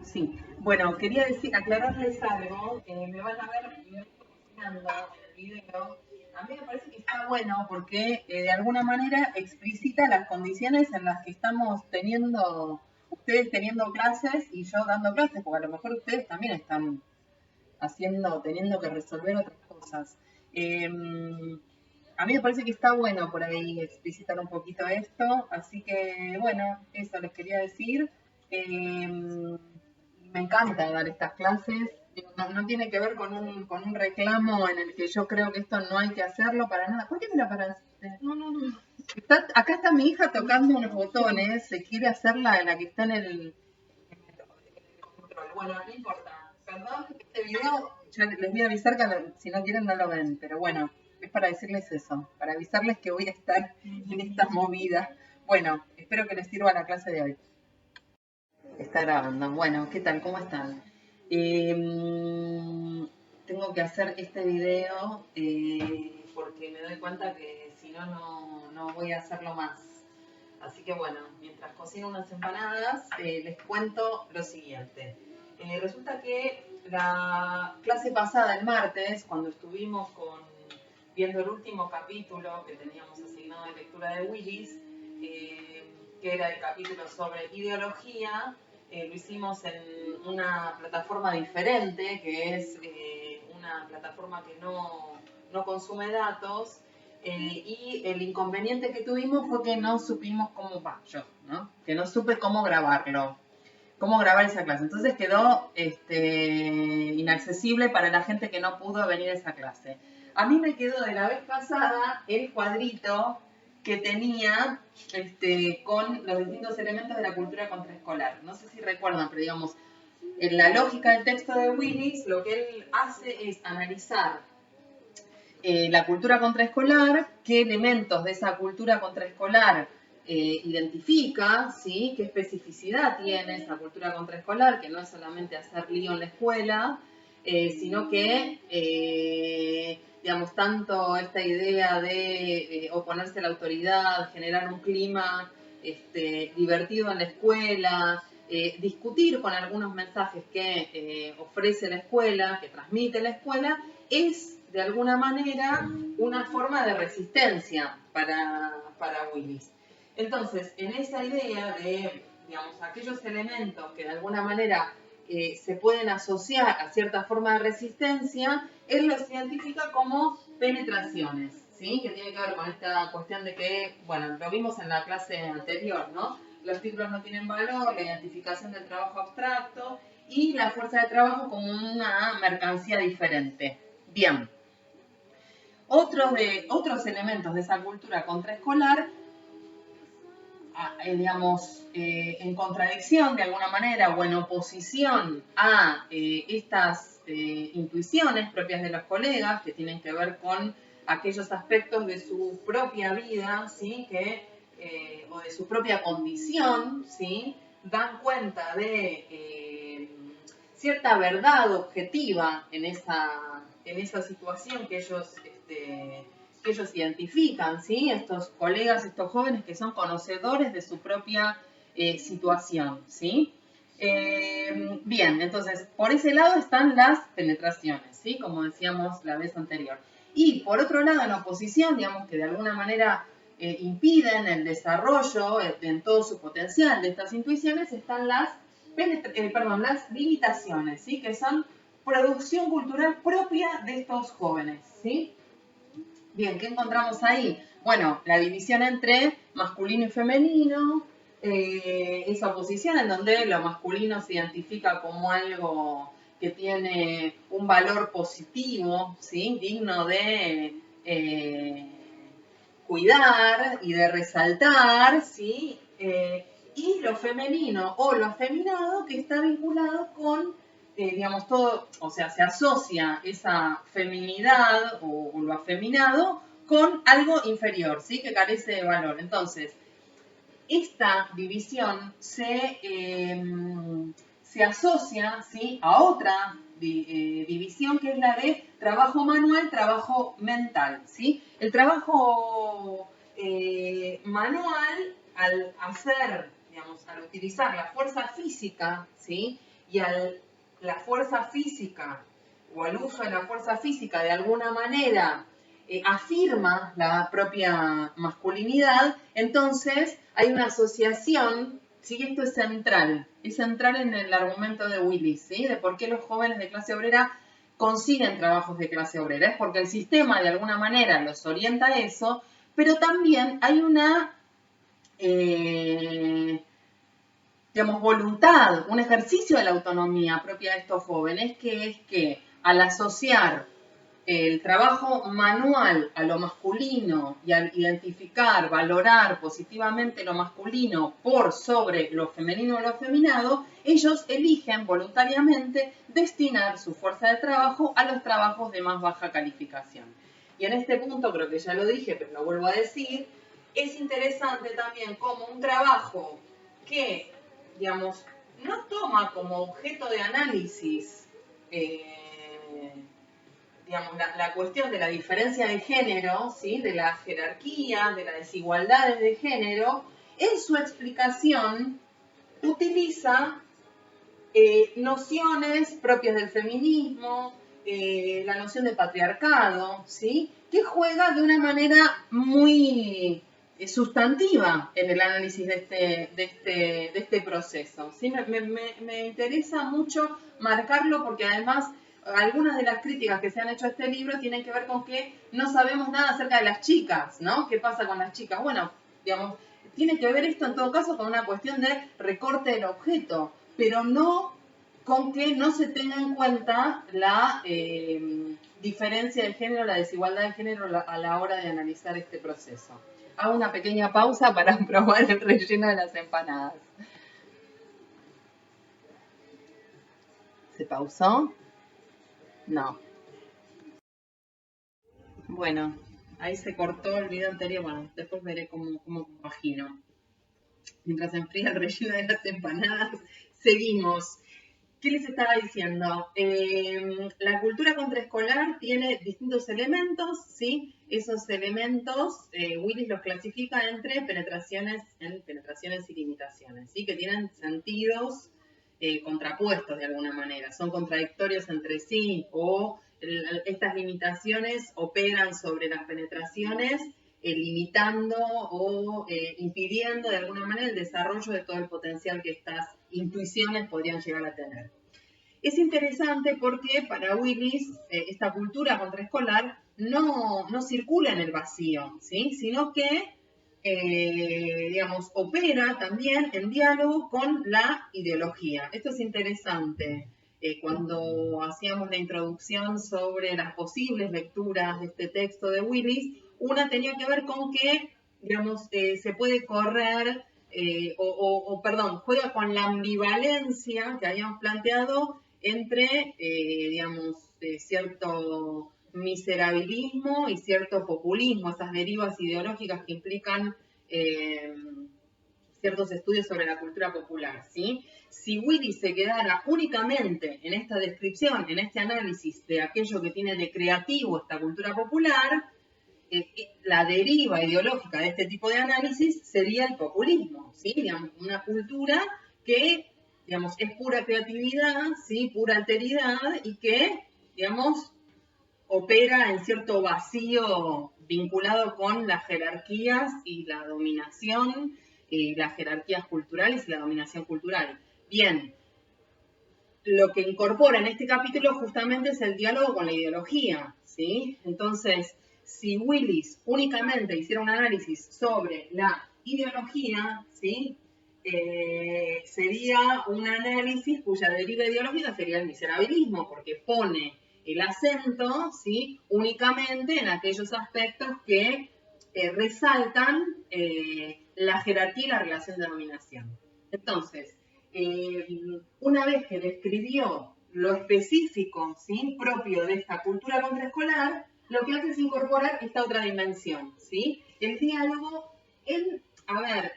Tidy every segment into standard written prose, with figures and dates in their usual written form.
Sí, bueno, quería decir, aclararles algo. Me van a ver me estoy cocinando en el video. A mí me parece que está bueno porque de alguna manera explicita las condiciones en las que estamos teniendo, ustedes teniendo clases y yo dando clases, porque a lo mejor ustedes también están haciendo, teniendo que resolver otras cosas. Eh, a mí me parece que está bueno por ahí explicitar un poquito esto, así que bueno, eso les quería decir. Me encanta dar estas clases. Digo, no, no tiene que ver con un reclamo en el que yo creo que esto no hay que hacerlo para nada. ¿Por qué me la paraste? No, no, no. Acá está mi hija tocando unos botones, se quiere hacer la que está en el control. Bueno, no importa. Perdón, este video ya les voy a avisar que si no quieren no lo ven, pero bueno, es para decirles eso, para avisarles que voy a estar en esta movida. Bueno, espero que les sirva la clase de hoy. Está grabando. Bueno, ¿qué tal? ¿Cómo están? Tengo que hacer este video porque me doy cuenta que si no, no voy a hacerlo más. Así que bueno, mientras cocino unas empanadas, les cuento lo siguiente. Resulta que la clase pasada, el martes, cuando estuvimos viendo el último capítulo que teníamos asignado de lectura de Willis, que era el capítulo sobre ideología, lo hicimos en una plataforma diferente, que es una plataforma que no consume datos, y el inconveniente que tuvimos fue que no supimos cómo, yo, ¿no? Que no supe cómo grabarlo, cómo grabar esa clase. Entonces quedó inaccesible para la gente que no pudo venir a esa clase. A mí me quedó de la vez pasada el cuadrito que tenía con los distintos elementos de la cultura contraescolar. No sé si recuerdan, pero digamos, en la lógica del texto de Willis, lo que él hace es analizar la cultura contraescolar, qué elementos de esa cultura contraescolar identifica, ¿sí? Qué especificidad tiene esa cultura contraescolar, que no es solamente hacer lío en la escuela, sino que, digamos, tanto esta idea de oponerse a la autoridad, generar un clima divertido en la escuela, discutir con algunos mensajes que ofrece la escuela, que transmite la escuela, es de alguna manera una forma de resistencia para Willis. Entonces, en esa idea de, digamos, aquellos elementos que de alguna manera se pueden asociar a cierta forma de resistencia, él los identifica como penetraciones, ¿sí? Que tiene que ver con esta cuestión de que, bueno, lo vimos en la clase anterior, ¿no? Los títulos no tienen valor, la identificación del trabajo abstracto y la fuerza de trabajo como una mercancía diferente. Bien. Otros elementos de esa cultura contraescolar, digamos, en contradicción de alguna manera o en oposición a estas intuiciones propias de los colegas que tienen que ver con aquellos aspectos de su propia vida, ¿sí? O de su propia condición, ¿sí? Dan cuenta de cierta verdad objetiva en esa situación que ellos identifican, ¿sí? Estos colegas, estos jóvenes que son conocedores de su propia situación, ¿sí? Bien, entonces, por ese lado están las penetraciones, ¿sí? Como decíamos la vez anterior. Y por otro lado, en oposición, digamos que de alguna manera impiden el desarrollo en todo su potencial de estas intuiciones, están las limitaciones, ¿sí? Que son producción cultural propia de estos jóvenes, ¿sí? Bien, ¿qué encontramos ahí? Bueno, la división entre masculino y femenino, esa oposición en donde lo masculino se identifica como algo que tiene un valor positivo, ¿sí? Digno de cuidar y de resaltar, ¿sí? Y lo femenino o lo afeminado que está vinculado con digamos, todo, o sea, se asocia esa feminidad o lo afeminado con algo inferior, ¿sí? Que carece de valor. Entonces, esta división se asocia, ¿sí? A otra división que es la de trabajo manual, trabajo mental, ¿sí? El trabajo manual, al hacer, digamos, al utilizar la fuerza física, ¿sí? y la fuerza física o al uso de la fuerza física de alguna manera afirma la propia masculinidad, entonces hay una asociación, ¿sí? Esto es central en el argumento de Willis, ¿sí? De por qué los jóvenes de clase obrera consiguen trabajos de clase obrera, es porque el sistema de alguna manera los orienta a eso, pero también hay una digamos, voluntad, un ejercicio de la autonomía propia de estos jóvenes, que es que al asociar el trabajo manual a lo masculino y al identificar, valorar positivamente lo masculino por sobre lo femenino o lo afeminado, ellos eligen voluntariamente destinar su fuerza de trabajo a los trabajos de más baja calificación. Y en este punto, creo que ya lo dije, pero lo vuelvo a decir, es interesante también como un trabajo que, digamos, no toma como objeto de análisis digamos, la cuestión de la diferencia de género, ¿sí? De la jerarquía, de las desigualdades de género, en su explicación utiliza nociones propias del feminismo, la noción de patriarcado, ¿sí? Que juega de una manera muy sustantiva en el análisis de este proceso, ¿sí? Me interesa mucho marcarlo porque además algunas de las críticas que se han hecho a este libro tienen que ver con que no sabemos nada acerca de las chicas, ¿no? ¿Qué pasa con las chicas? Bueno, digamos, tiene que ver esto en todo caso con una cuestión de recorte del objeto, pero no con que no se tenga en cuenta la diferencia de género, la desigualdad de género a la hora de analizar este proceso. Hago una pequeña pausa para probar el relleno de las empanadas. ¿Se pausó? No. Bueno, ahí se cortó el video anterior. Bueno, después veré cómo compagino. Mientras se enfría el relleno de las empanadas, seguimos. ¿Qué les estaba diciendo? La cultura contraescolar tiene distintos elementos, ¿sí? Esos elementos, Willis los clasifica entre penetraciones y limitaciones, ¿sí? Que tienen sentidos contrapuestos de alguna manera, son contradictorios entre sí, o estas limitaciones operan sobre las penetraciones, limitando o impidiendo de alguna manera el desarrollo de todo el potencial que estas intuiciones podrían llegar a tener. Es interesante porque para Willis esta cultura contraescolar no circula en el vacío, ¿sí? Sino que, digamos, opera también en diálogo con la ideología. Esto es interesante. Cuando hacíamos la introducción sobre las posibles lecturas de este texto de Willis, una tenía que ver con que, digamos, se puede correr, perdón, juega con la ambivalencia que habíamos planteado entre, digamos, cierto miserabilismo y cierto populismo, esas derivas ideológicas que implican ciertos estudios sobre la cultura popular, ¿sí? Si Willis se quedara únicamente en esta descripción, en este análisis de aquello que tiene de creativo esta cultura popular, la deriva ideológica de este tipo de análisis sería el populismo, ¿sí? Digamos, una cultura que, digamos, es pura creatividad, ¿sí? Pura alteridad y que, digamos, opera en cierto vacío vinculado con las jerarquías y la dominación, las jerarquías culturales y la dominación cultural. Bien, lo que incorpora en este capítulo justamente es el diálogo con la ideología, ¿sí? Entonces, si Willis únicamente hiciera un análisis sobre la ideología, ¿sí? Sería un análisis cuya deriva ideológica sería el miserabilismo, porque pone el acento, ¿sí? Únicamente en aquellos aspectos que resaltan la jerarquía y la relación de dominación. Entonces, una vez que describió lo específico, ¿sí? Propio de esta cultura contraescolar, lo que hace es incorporar esta otra dimensión, ¿sí? El diálogo, a ver,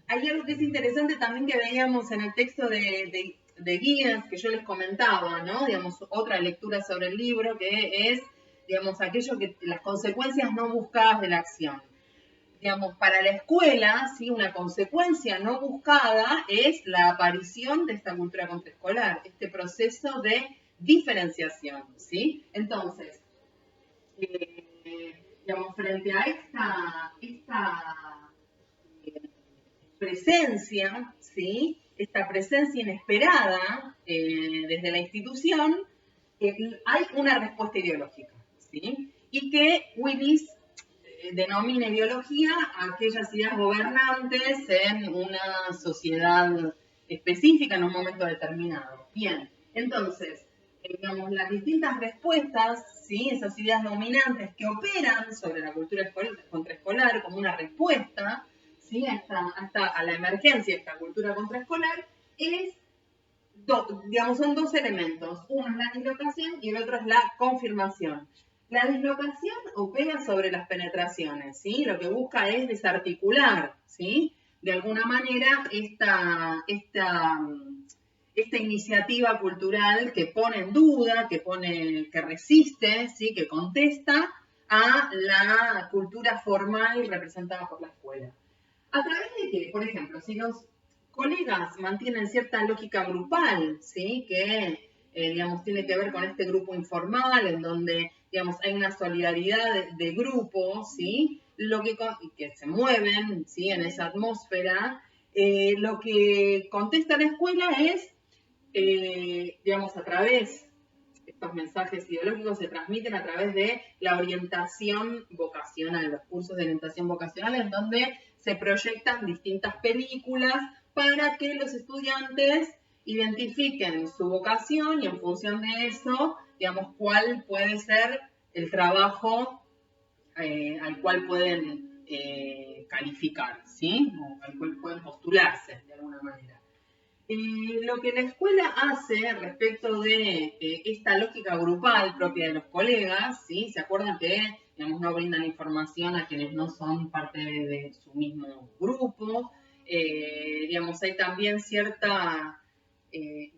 hay algo que es interesante también que veíamos en el texto de Giddens, que yo les comentaba, ¿no? Digamos, otra lectura sobre el libro, que es, digamos, aquello que, las consecuencias no buscadas de la acción. digamos, para la escuela, ¿sí? Una consecuencia no buscada es la aparición de esta cultura contraescolar, este proceso de diferenciación, ¿sí? Entonces, digamos, frente a esta presencia, ¿sí? Esta presencia inesperada desde la institución, hay una respuesta ideológica, ¿sí? Y que Willis denomina ideología a aquellas ideas gobernantes en una sociedad específica en un momento determinado. Bien, entonces, digamos, las distintas respuestas, ¿sí? Esas ideas dominantes que operan sobre la cultura contraescolar como una respuesta, ¿sí? A la emergencia de esta cultura contraescolar, digamos, son dos elementos. Uno es la dislocación y el otro es la confirmación. La dislocación opera sobre las penetraciones, ¿sí? Lo que busca es desarticular, ¿sí? De alguna manera esta iniciativa cultural que pone en duda, que resiste, ¿sí? Que contesta a la cultura formal representada por la escuela. ¿A través de qué? Por ejemplo, si los colegas mantienen cierta lógica grupal, ¿sí? Que, digamos, tiene que ver con este grupo informal, en donde, digamos, hay una solidaridad de grupo, ¿sí? Que se mueven, ¿sí? En esa atmósfera, lo que contesta la escuela es, digamos, a través, estos mensajes ideológicos se transmiten a través de la orientación vocacional, los cursos de orientación vocacional, en donde se proyectan distintas películas para que los estudiantes identifiquen su vocación y en función de eso, digamos, cuál puede ser el trabajo al cual pueden calificar, ¿sí? O al cual pueden postularse de alguna manera. Lo que la escuela hace respecto de esta lógica grupal propia de los colegas, ¿sí? ¿Se acuerdan que, digamos, no brindan información a quienes no son parte de su mismo grupo? Digamos, hay también cierta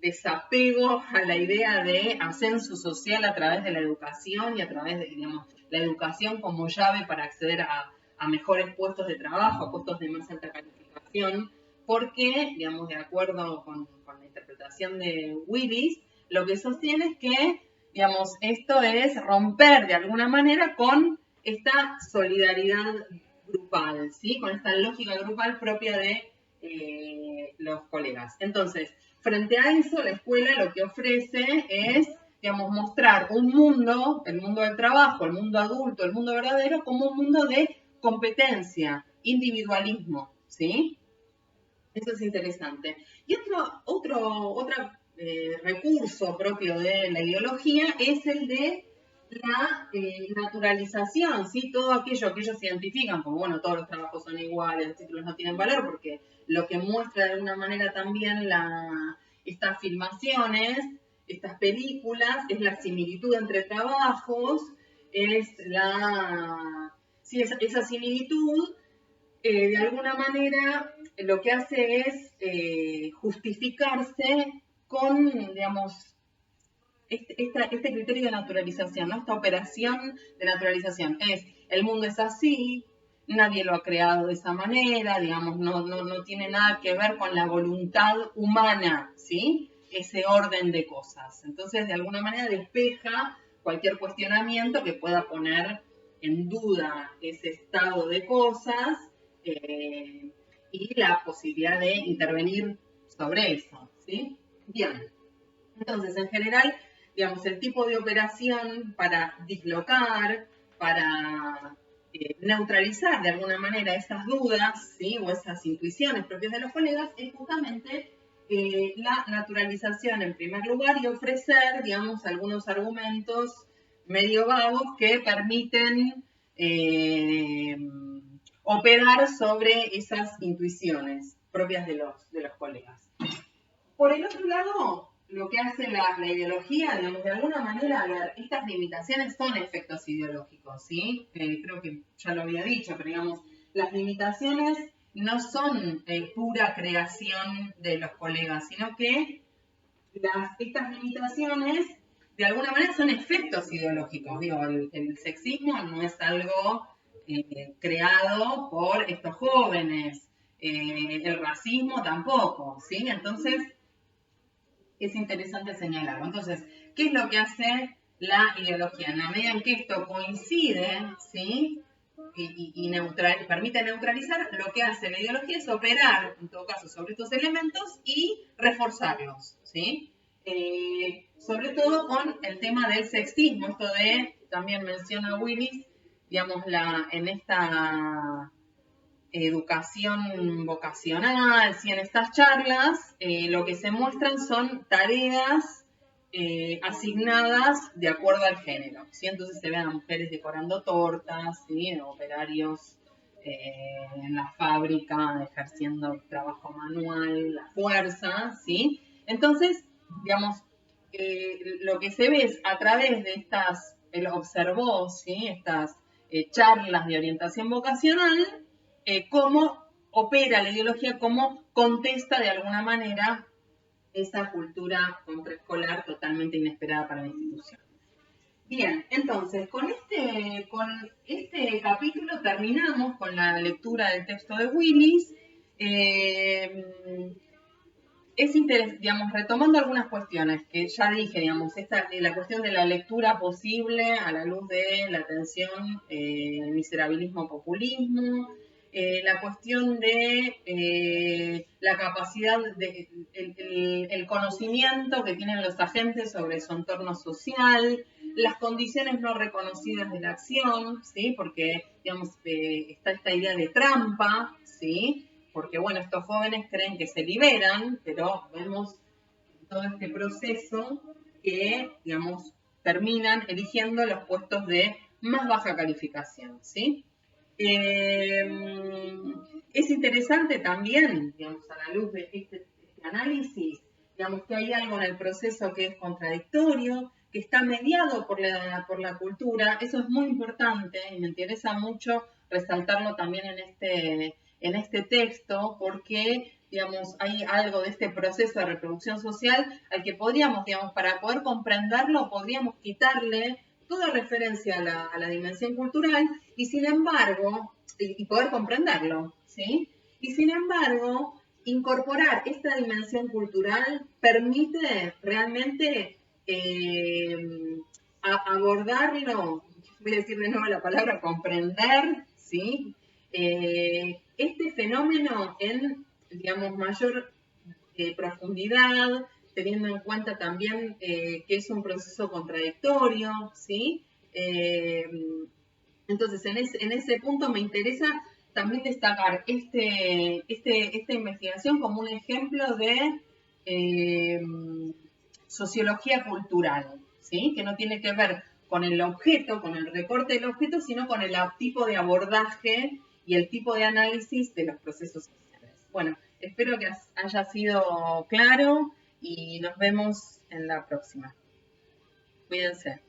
desapego a la idea de ascenso social a través de la educación y a través de, digamos, la educación como llave para acceder a mejores puestos de trabajo, a puestos de más alta calificación, porque, digamos, de acuerdo con la interpretación de Willis, lo que sostiene es que, digamos, esto es romper de alguna manera con esta solidaridad grupal, ¿sí? Con esta lógica grupal propia de los colegas. Entonces, frente a eso, la escuela lo que ofrece es, digamos, mostrar un mundo, el mundo del trabajo, el mundo adulto, el mundo verdadero, como un mundo de competencia, individualismo, ¿sí? Eso es interesante. Y otro recurso propio de la ideología es el de la naturalización, ¿sí? Todo aquello que ellos identifican como, bueno, todos los trabajos son iguales, los títulos no tienen valor, porque lo que muestra de alguna manera también estas filmaciones, estas películas, es la similitud entre trabajos, es esa similitud de alguna manera lo que hace es justificarse con, digamos, este criterio de naturalización, ¿no? Esta operación de naturalización. El mundo es así, nadie lo ha creado de esa manera, digamos, no tiene nada que ver con la voluntad humana, ¿sí? Ese orden de cosas. Entonces, de alguna manera despeja cualquier cuestionamiento que pueda poner en duda ese estado de cosas y la posibilidad de intervenir sobre eso, ¿sí? Bien. Entonces, en general, digamos, el tipo de operación para dislocar, para neutralizar de alguna manera esas dudas, ¿sí? O esas intuiciones propias de los colegas es justamente la naturalización en primer lugar y ofrecer, digamos, algunos argumentos medio vagos que permiten operar sobre esas intuiciones propias de los colegas. Por el otro lado, lo que hace la ideología, digamos, de alguna manera, estas limitaciones son efectos ideológicos, ¿sí? Creo que ya lo había dicho, pero digamos, las limitaciones no son pura creación de los colegas, sino que estas limitaciones, de alguna manera, son efectos ideológicos. Digo, el sexismo no es algo creado por estos jóvenes. El racismo tampoco, ¿sí? Entonces, es interesante señalarlo. Entonces, ¿qué es lo que hace la ideología? En la medida en que esto coincide, ¿sí? Y permite neutralizar, lo que hace la ideología es operar, en todo caso, sobre estos elementos y reforzarlos, ¿sí? Sobre todo con el tema del sexismo, esto de, también menciona Willis, digamos, en esta educación vocacional, ¿sí? En estas charlas, lo que se muestran son tareas asignadas de acuerdo al género, ¿sí? Entonces se ven a mujeres decorando tortas, ¿sí? Operarios en la fábrica ejerciendo trabajo manual, la fuerza, ¿sí? Entonces, digamos, lo que se ve es a través de estas, él observó, ¿sí? Estas charlas de orientación vocacional, cómo opera la ideología, cómo contesta de alguna manera esa cultura contraescolar totalmente inesperada para la institución. Bien, entonces, con este capítulo terminamos con la lectura del texto de Willis. Es interesante, digamos, retomando algunas cuestiones que ya dije, digamos, la cuestión de la lectura posible a la luz de la tensión, el miserabilismo, populismo, la cuestión de la capacidad, el conocimiento que tienen los agentes sobre su entorno social, las condiciones no reconocidas de la acción, ¿sí? Porque, digamos, está esta idea de trampa, ¿sí? Porque, bueno, estos jóvenes creen que se liberan, pero vemos todo este proceso que, digamos, terminan eligiendo los puestos de más baja calificación, ¿sí? Es interesante también, digamos, a la luz de este análisis, digamos, que hay algo en el proceso que es contradictorio, que está mediado por la cultura. Eso es muy importante y me interesa mucho resaltarlo también en este texto, porque, digamos, hay algo de este proceso de reproducción social al que podríamos, digamos, para poder comprenderlo, podríamos quitarle toda referencia a la dimensión cultural y sin embargo, y poder comprenderlo, ¿sí? Y sin embargo, incorporar esta dimensión cultural permite realmente abordarlo, voy a decir de nuevo la palabra comprender, ¿sí? Este fenómeno en, digamos, mayor profundidad, teniendo en cuenta también que es un proceso contradictorio, ¿sí? Entonces, en ese punto me interesa también destacar esta investigación como un ejemplo de sociología cultural, ¿sí? Que no tiene que ver con el objeto, con el recorte del objeto, sino con el tipo de abordaje y el tipo de análisis de los procesos sociales. Bueno, espero que haya sido claro y nos vemos en la próxima. Cuídense.